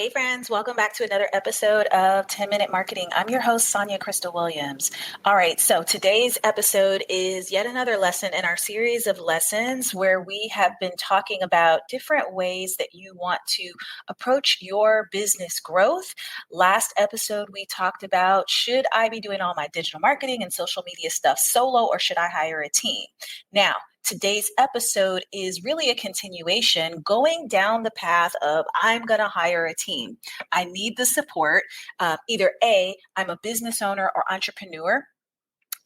Hey friends, welcome back to another episode of 10-Minute Marketing. I'm your host, Sonja Crystal Williams. All right, so today's episode is yet another lesson in our series of lessons where we have been talking about different ways that you want to approach your business growth. Last episode, we talked about, should I be doing all my digital marketing and social media stuff solo, or should I hire a team? Now, today's episode is really a continuation going down the path of I'm going to hire a team. I need the support. Either A, I'm a business owner or entrepreneur,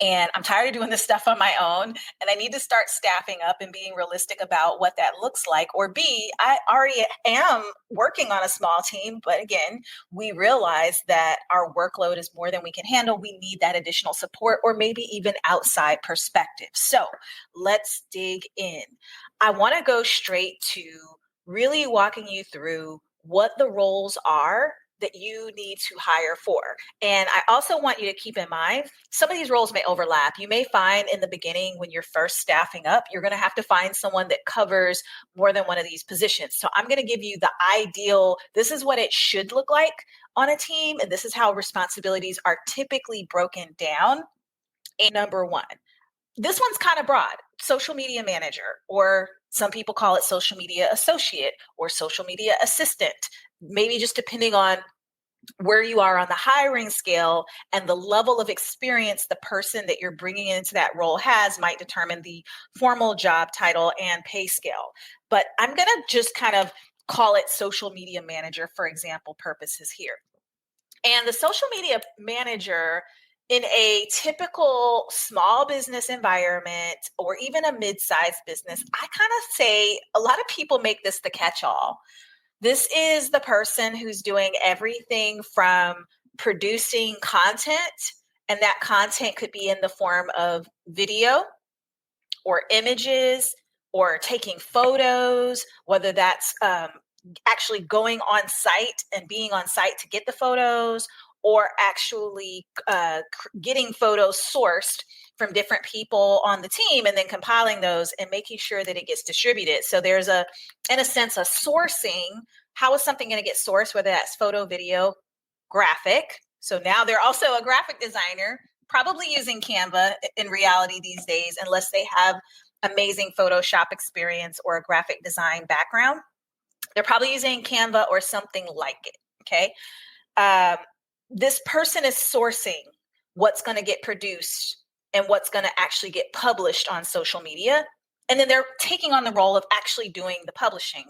and I'm tired of doing this stuff on my own, and I need to start staffing up and being realistic about what that looks like. Or B, I already am working on a small team, but again, we realize that our workload is more than we can handle. We need that additional support or maybe even outside perspective. So let's dig in. I want to go straight to really walking you through what the roles are that you need to hire for. And I also want you to keep in mind, some of these roles may overlap. You may find in the beginning when you're first staffing up, you're going to have to find someone that covers more than one of these positions. So I'm going to give you the ideal, this is what it should look like on a team, and this is how responsibilities are typically broken down. And number one, this one's kind of broad, social media manager, or some people call it social media associate or social media assistant, maybe just depending on where you are on the hiring scale and the level of experience the person that you're bringing into that role has might determine the formal job title and pay scale. But I'm going to just kind of call it social media manager for example purposes here. And the social media manager in a typical small business environment or even a mid-sized business, I kind of say a lot of people make this the catch-all. This is the person who's doing everything from producing content, and that content could be in the form of video or images or taking photos, whether that's actually going on site and being on site to get the photos, or actually getting photos sourced from different people on the team and then compiling those and making sure that it gets distributed. So there's in a sense, a sourcing. How is something going to get sourced, whether that's photo, video, graphic? So now they're also a graphic designer, probably using Canva in reality these days, unless they have amazing Photoshop experience or a graphic design background. They're probably using Canva or something like it, okay? This person is sourcing what's going to get produced and what's going to actually get published on social media. And then they're taking on the role of actually doing the publishing.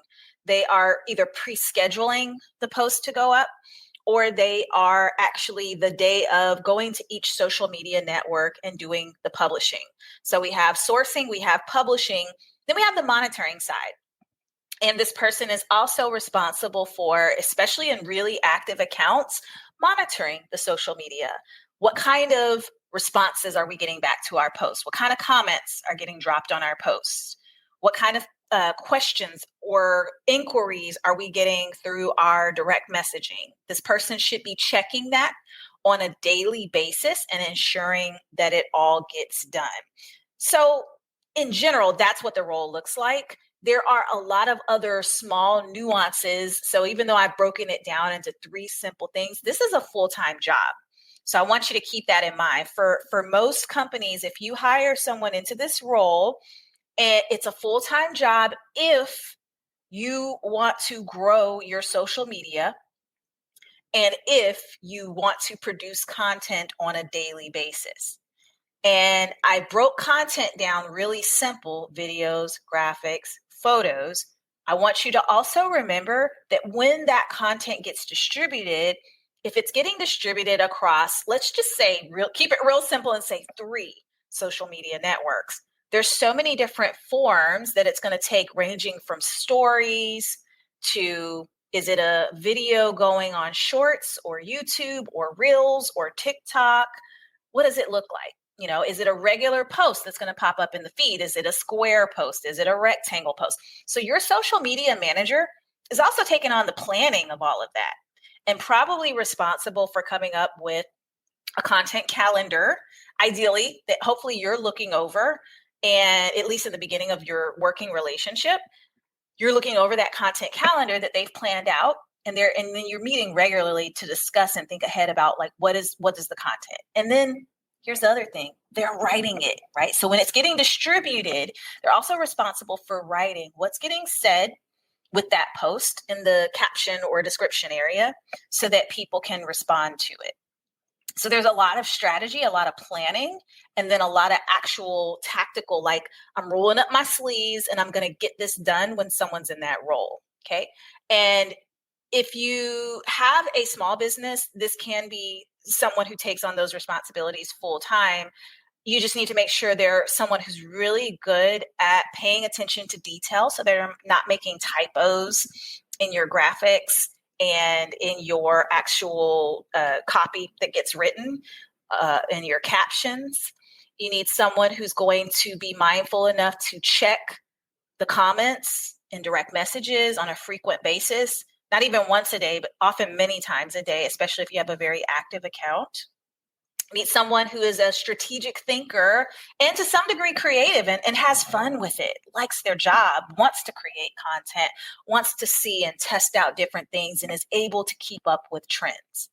They are either pre-scheduling the post to go up, or they are actually the day of going to each social media network and doing the publishing. So we have sourcing, we have publishing, then we have the monitoring side. And this person is also responsible for, especially in really active accounts, monitoring the social media. What kind of responses are we getting back to our posts? What kind of comments are getting dropped on our posts? What kind of questions or inquiries are we getting through our direct messaging? This person should be checking that on a daily basis and ensuring that it all gets done. So in general, that's what the role looks like. There are a lot of other small nuances. So even though I've broken it down into 3 simple things, this is a full-time job. So I want you to keep that in mind. For most companies, if you hire someone into this role, it's a full-time job if you want to grow your social media and if you want to produce content on a daily basis. And I broke content down really simple: videos, graphics, photos. I want you to also remember that when that content gets distributed, if it's getting distributed across, let's just say, keep it real simple and say 3 social media networks. There's so many different forms that it's going to take, ranging from stories to, is it a video going on Shorts or YouTube or Reels or TikTok? What does it look like? You know, is it a regular post that's going to pop up in the feed? Is it a square post? Is it a rectangle post? So your social media manager is also taking on the planning of all of that and probably responsible for coming up with a content calendar, ideally, that hopefully you're looking over. And at least in the beginning of your working relationship, you're looking over that content calendar that they've planned out And then you're meeting regularly to discuss and think ahead about like what is the content. And then here's the other thing, they're writing it, right? So when it's getting distributed, they're also responsible for writing what's getting said with that post in the caption or description area so that people can respond to it. So there's a lot of strategy, a lot of planning, and then a lot of actual tactical, like I'm rolling up my sleeves and I'm going to get this done when someone's in that role. Okay. And if you have a small business, this can be someone who takes on those responsibilities full time. You just need to make sure they're someone who's really good at paying attention to detail so they're not making typos in your graphics and in your actual copy that gets written, in your captions. You need someone who's going to be mindful enough to check the comments and direct messages on a frequent basis, not even once a day, but often many times a day, especially if you have a very active account. Meet someone who is a strategic thinker and to some degree creative and has fun with it, likes their job, wants to create content, wants to see and test out different things, and is able to keep up with trends.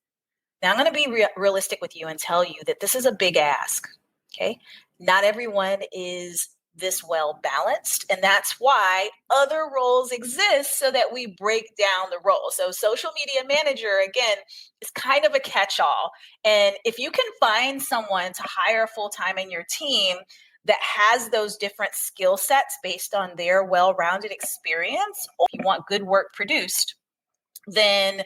Now, I'm going to be realistic with you and tell you that this is a big ask. Okay. Not everyone is this well balanced, and that's why other roles exist so that we break down the role. So social media manager, again, is kind of a catch-all. And if you can find someone to hire full-time in your team that has those different skill sets based on their well-rounded experience, or if you want good work produced, then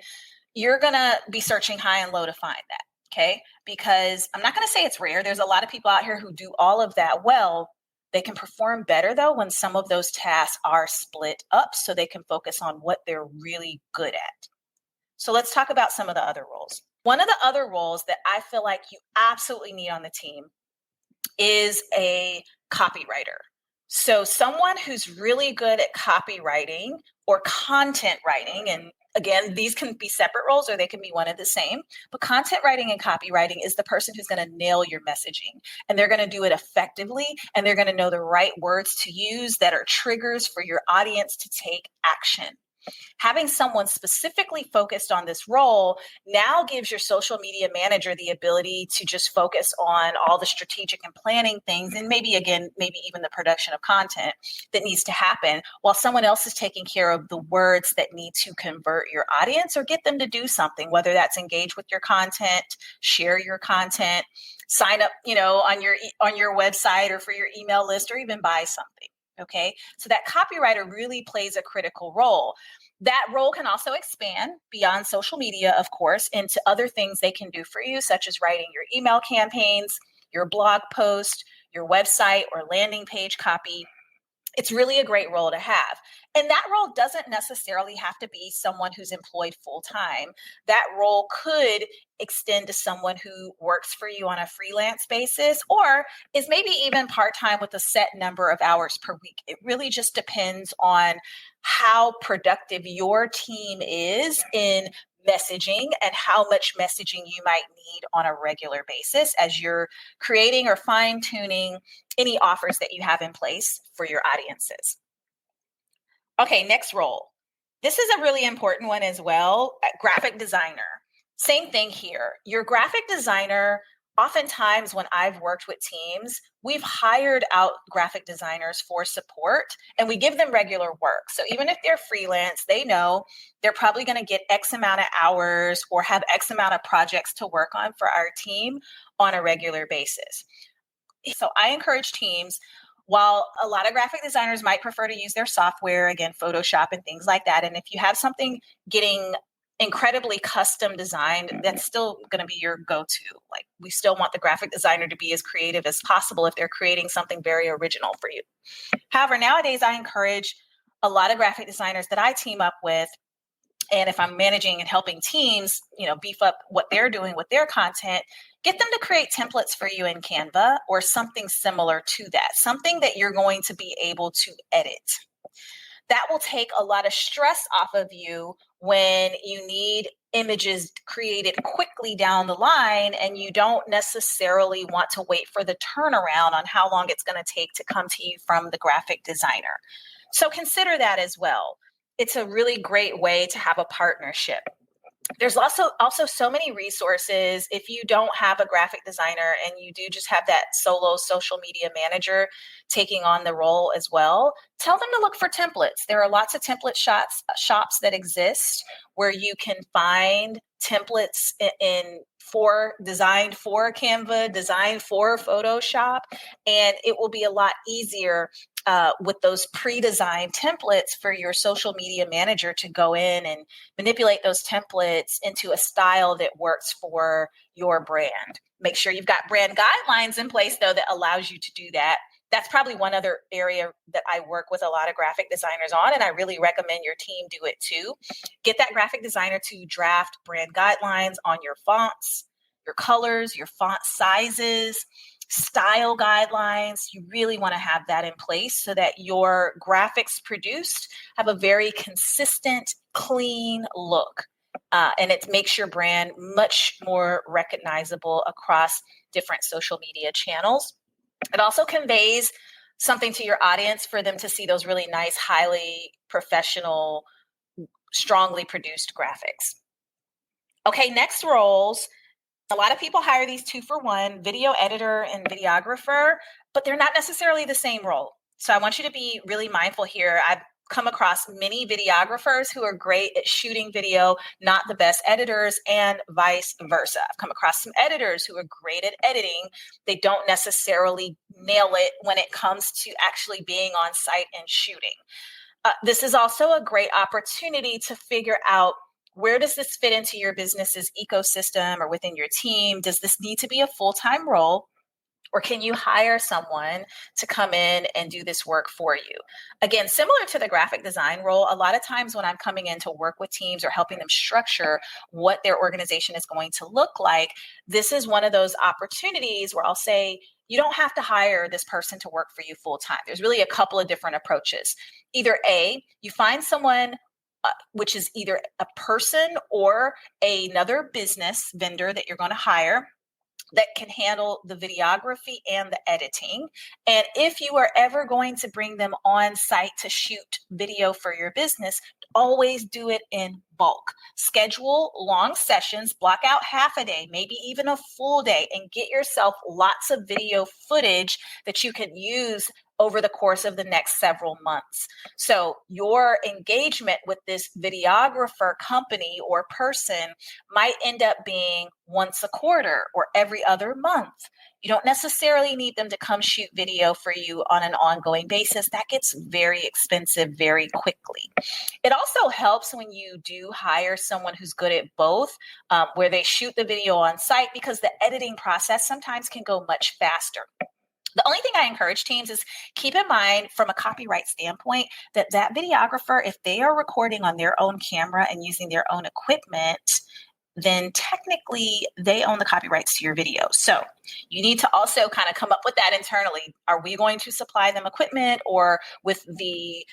you're going to be searching high and low to find that. Okay. Because I'm not going to say it's rare. There's a lot of people out here who do all of that well. They can perform better, though, when some of those tasks are split up so they can focus on what they're really good at. So let's talk about some of the other roles. One of the other roles that I feel like you absolutely need on the team is a copywriter. So someone who's really good at copywriting or content writing, and again, these can be separate roles or they can be one and the same, but content writing and copywriting is the person who's going to nail your messaging, and they're going to do it effectively, and they're going to know the right words to use that are triggers for your audience to take action. Having someone specifically focused on this role now gives your social media manager the ability to just focus on all the strategic and planning things, and maybe even the production of content that needs to happen, while someone else is taking care of the words that need to convert your audience or get them to do something, whether that's engage with your content, share your content, sign up, on your website or for your email list, or even buy something. Okay, so that copywriter really plays a critical role. That role can also expand beyond social media, of course, into other things they can do for you, such as writing your email campaigns, your blog post, your website or landing page copy. It's really a great role to have. And that role doesn't necessarily have to be someone who's employed full time. That role could extend to someone who works for you on a freelance basis, or is maybe even part-time with a set number of hours per week. It really just depends on how productive your team is in messaging and how much messaging you might need on a regular basis as you're creating or fine-tuning any offers that you have in place for your audiences. Okay, next role. This is a really important one as well. Graphic designer. Same thing here. Your graphic designer, oftentimes when I've worked with teams, we've hired out graphic designers for support and we give them regular work. So even if they're freelance, they know they're probably going to get X amount of hours or have X amount of projects to work on for our team on a regular basis. So I encourage teams, while a lot of graphic designers might prefer to use their software, again, Photoshop and things like that. And if you have something getting incredibly custom designed, that's still going to be your go-to. Like, we still want the graphic designer to be as creative as possible if they're creating something very original for you. However, nowadays I encourage a lot of graphic designers that I team up with, and if I'm managing and helping teams, beef up what they're doing with their content, get them to create templates for you in Canva or something similar to that, something that you're going to be able to edit. That will take a lot of stress off of you when you need images created quickly down the line and you don't necessarily want to wait for the turnaround on how long it's going to take to come to you from the graphic designer. So consider that as well. it's a really great way to have a partnership. There's also so many resources. If you don't have a graphic designer and you do just have that solo social media manager taking on the role as well, tell them to look for templates. There are lots of template shops that exist where you can find templates designed for Canva, designed for Photoshop, and it will be a lot easier with those pre-designed templates for your social media manager to go in and manipulate those templates into a style that works for your brand. Make sure you've got brand guidelines in place, though, that allows you to do that. That's probably one other area that I work with a lot of graphic designers on, and I really recommend your team do it too. Get that graphic designer to draft brand guidelines on your fonts, your colors, your font sizes, style guidelines. You really want to have that in place so that your graphics produced have a very consistent, clean look. And it makes your brand much more recognizable across different social media channels. It also conveys something to your audience for them to see those really nice, highly professional, strongly produced graphics. Okay, next roles. A lot of people hire these 2-for-1, video editor and videographer, but they're not necessarily the same role. So I want you to be really mindful here. I've come across many videographers who are great at shooting video, not the best editors, and vice versa. I've come across some editors who are great at editing. They don't necessarily nail it when it comes to actually being on site and shooting. This is also a great opportunity to figure out, where does this fit into your business's ecosystem or within your team? Does this need to be a full-time role? Or can you hire someone to come in and do this work for you? Again, similar to the graphic design role, a lot of times when I'm coming in to work with teams or helping them structure what their organization is going to look like, this is one of those opportunities where I'll say, you don't have to hire this person to work for you full time. There's really a couple of different approaches. Either A, you find someone which is either a person or another business vendor that you're going to hire that can handle the videography and the editing. And if you are ever going to bring them on site to shoot video for your business, always do it in bulk. Schedule long sessions, block out half a day, maybe even a full day, and get yourself lots of video footage that you can use over the course of the next several months. So your engagement with this videographer company or person might end up being once a quarter or every other month. You don't necessarily need them to come shoot video for you on an ongoing basis. That gets very expensive very quickly. It also helps when you do hire someone who's good at both, where they shoot the video on site, because the editing process sometimes can go much faster. The only thing I encourage teams is keep in mind from a copyright standpoint that videographer, if they are recording on their own camera and using their own equipment, then technically they own the copyrights to your video. So you need to also kind of come up with that internally. Are we going to supply them equipment, or with the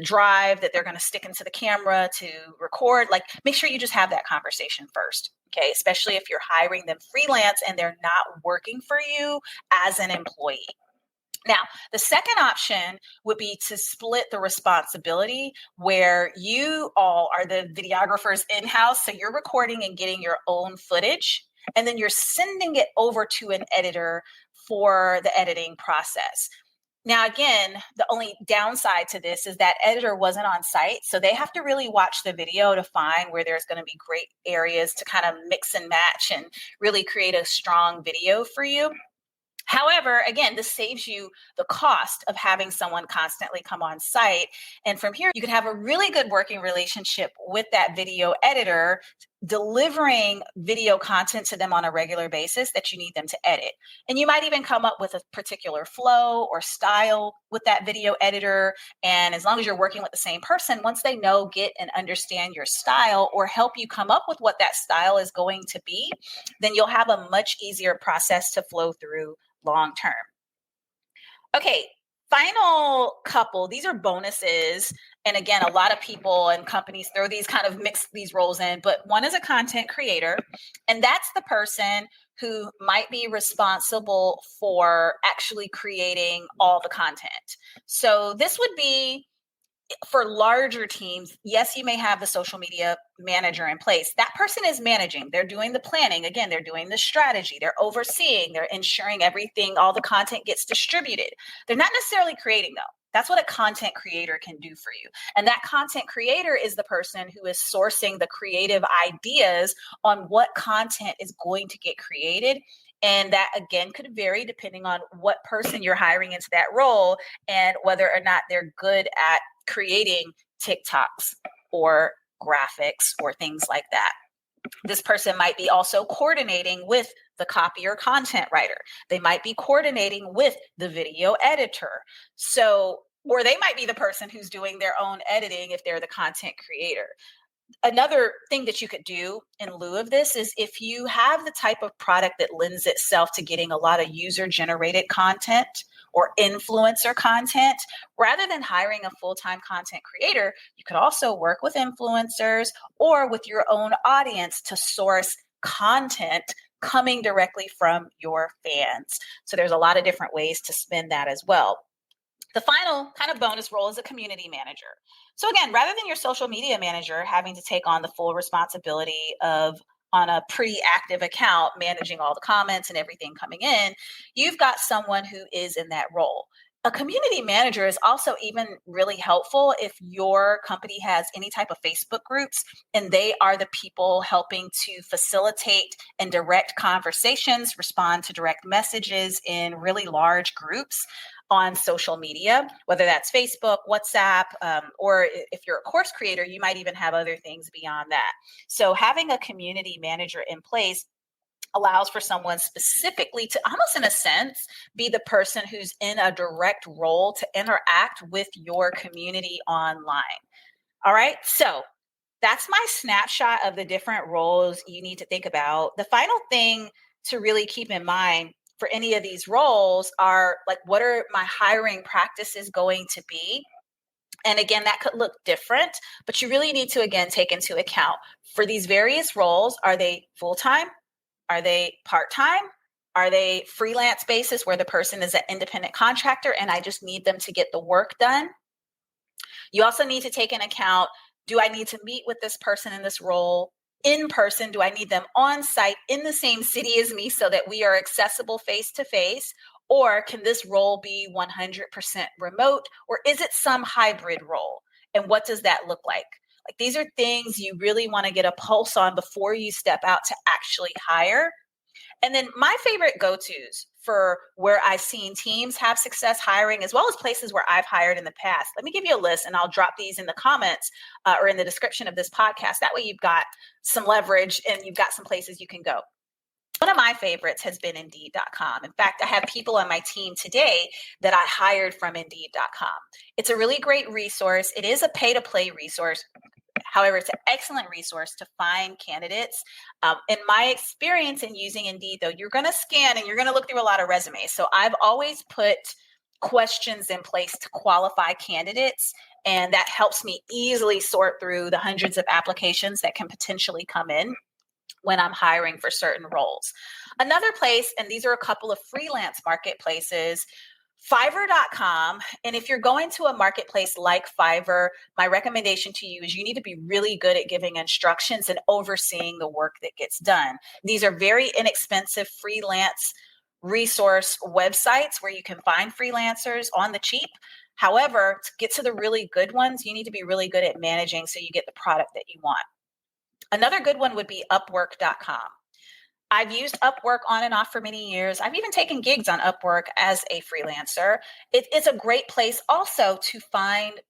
drive that they're going to stick into the camera to record? Like, make sure you just have that conversation first. Okay, especially if you're hiring them freelance and they're not working for you as an employee. Now, the second option would be to split the responsibility, where you all are the videographers in-house. So you're recording and getting your own footage, and then you're sending it over to an editor for the editing process. Now, again, the only downside to this is that editor wasn't on site, so they have to really watch the video to find where there's going to be great areas to kind of mix and match and really create a strong video for you. However, again, this saves you the cost of having someone constantly come on site. And from here, you can have a really good working relationship with that video editor, delivering video content to them on a regular basis that you need them to edit. And you might even come up with a particular flow or style with that video editor. And as long as you're working with the same person, once they know, get, and understand your style, or help you come up with what that style is going to be, then you'll have a much easier process to flow through long term. Okay, final couple. These are bonuses. And again, a lot of people and companies throw these kind of mix these roles in, but one is a content creator, and that's the person who might be responsible for actually creating all the content. So this would be For larger teams, yes, you may have the social media manager in place. That person is managing. They're doing the planning. Again, they're doing the strategy. They're overseeing. They're ensuring everything, all the content gets distributed. They're not necessarily creating, though. That's what a content creator can do for you. And that content creator is the person who is sourcing the creative ideas on what content is going to get created. And that, again, could vary depending on what person you're hiring into that role and whether or not they're good at creating TikToks or graphics or things like that. This person might be also coordinating with the copy or content writer. They might be coordinating with the video editor. Or they might be the person who's doing their own editing if they're the content creator. Another thing that you could do in lieu of this is if you have the type of product that lends itself to getting a lot of user generated content or influencer content, rather than hiring a full-time content creator, you could also work with influencers or with your own audience to source content coming directly from your fans. So there's a lot of different ways to spin that as well. The final kind of bonus role is a community manager. So again, rather than your social media manager having to take on the full responsibility of, on a pre-active account, managing all the comments and everything coming in, you've got someone who is in that role. A community manager is also even really helpful if your company has any type of Facebook groups and they are the people helping to facilitate and direct conversations, respond to direct messages in really large groups on social media, whether that's Facebook, WhatsApp, or if you're a course creator, you might even have other things beyond that. So having a community manager in place allows for someone specifically to almost in a sense be the person who's in a direct role to interact with your community online. All right, so that's my snapshot of the different roles you need to think about. The final thing to really keep in mind for any of these roles are like, what are my hiring practices going to be? And again, that could look different, but you really need to, again, take into account for these various roles, are they full-time? Are they part-time? Are they freelance basis where the person is an independent contractor and I just need them to get the work done? You also need to take into account, do I need to meet with this person in this role in person? Do I need them on site in the same city as me so that we are accessible face to face? Or can this role be 100% remote? Or is it some hybrid role? And what does that look like? Like, these are things you really want to get a pulse on before you step out to actually hire. And then my favorite go-tos for where I've seen teams have success hiring, as well as places where I've hired in the past. Let me give you a list and I'll drop these in the comments or in the description of this podcast. That way you've got some leverage and you've got some places you can go. One of my favorites has been Indeed.com. In fact, I have people on my team today that I hired from Indeed.com. It's a really great resource. It is a pay-to-play resource. However, it's an excellent resource to find candidates. In my experience in using Indeed, though, you're going to scan and you're going to look through a lot of resumes. So I've always put questions in place to qualify candidates, and that helps me easily sort through the hundreds of applications that can potentially come in when I'm hiring for certain roles. Another place, and these are a couple of freelance marketplaces, Fiverr.com. And if you're going to a marketplace like Fiverr, my recommendation to you is you need to be really good at giving instructions and overseeing the work that gets done. These are very inexpensive freelance resource websites where you can find freelancers on the cheap. However, to get to the really good ones, you need to be really good at managing so you get the product that you want. Another good one would be Upwork.com. I've used Upwork on and off for many years. I've even taken gigs on Upwork as a freelancer. It's a great place also to find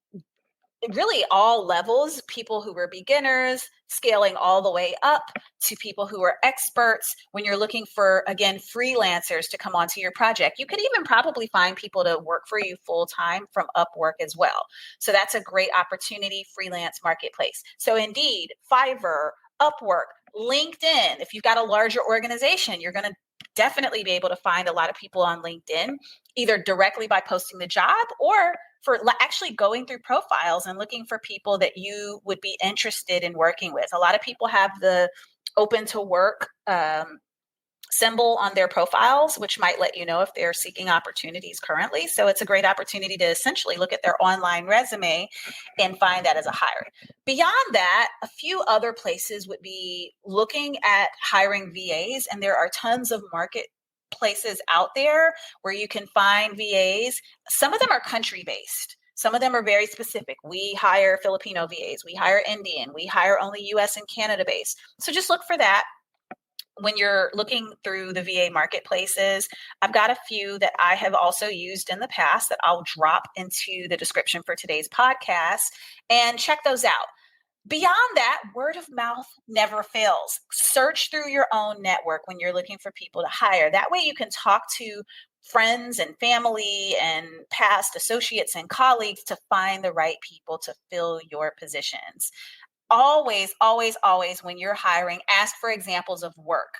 really all levels, people who are beginners, scaling all the way up to people who are experts. When you're looking for, again, freelancers to come onto your project, you could even probably find people to work for you full time from Upwork as well. So that's a great opportunity, freelance marketplace. So Indeed, Fiverr, Upwork, LinkedIn. If you've got a larger organization, you're going to definitely be able to find a lot of people on LinkedIn, either directly by posting the job or for actually going through profiles and looking for people that you would be interested in working with. A lot of people have the open to work symbol on their profiles, which might let you know if they're seeking opportunities currently. So it's a great opportunity to essentially look at their online resume and find that as a hire. Beyond that, a few other places would be looking at hiring VAs, and there are tons of marketplaces out there where you can find VAs. Some of them are country based. Some of them are very specific. We hire Filipino VAs, we hire Indian, we hire only US and Canada based. So just look for that when you're looking through the VA marketplaces. I've got a few that I have also used in the past that I'll drop into the description for today's podcast, and check those out. Beyond that, word of mouth never fails. Search through your own network when you're looking for people to hire. That way you can talk to friends and family and past associates and colleagues to find the right people to fill your positions. Always, always, always, when you're hiring, ask for examples of work.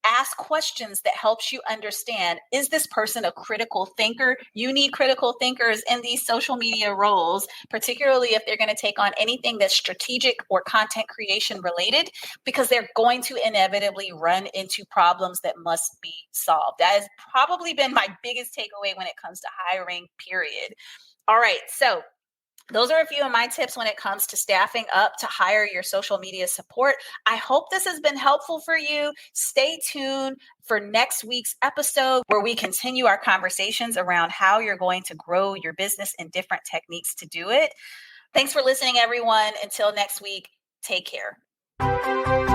Ask questions that helps you understand, is this person a critical thinker? You need critical thinkers in these social media roles, particularly if they're going to take on anything that's strategic or content creation related, because they're going to inevitably run into problems that must be solved. That has probably been my biggest takeaway when it comes to hiring, period. All right, so those are a few of my tips when it comes to staffing up to hire your social media support. I hope this has been helpful for you. Stay tuned for next week's episode where we continue our conversations around how you're going to grow your business and different techniques to do it. Thanks for listening, everyone. Until next week, take care.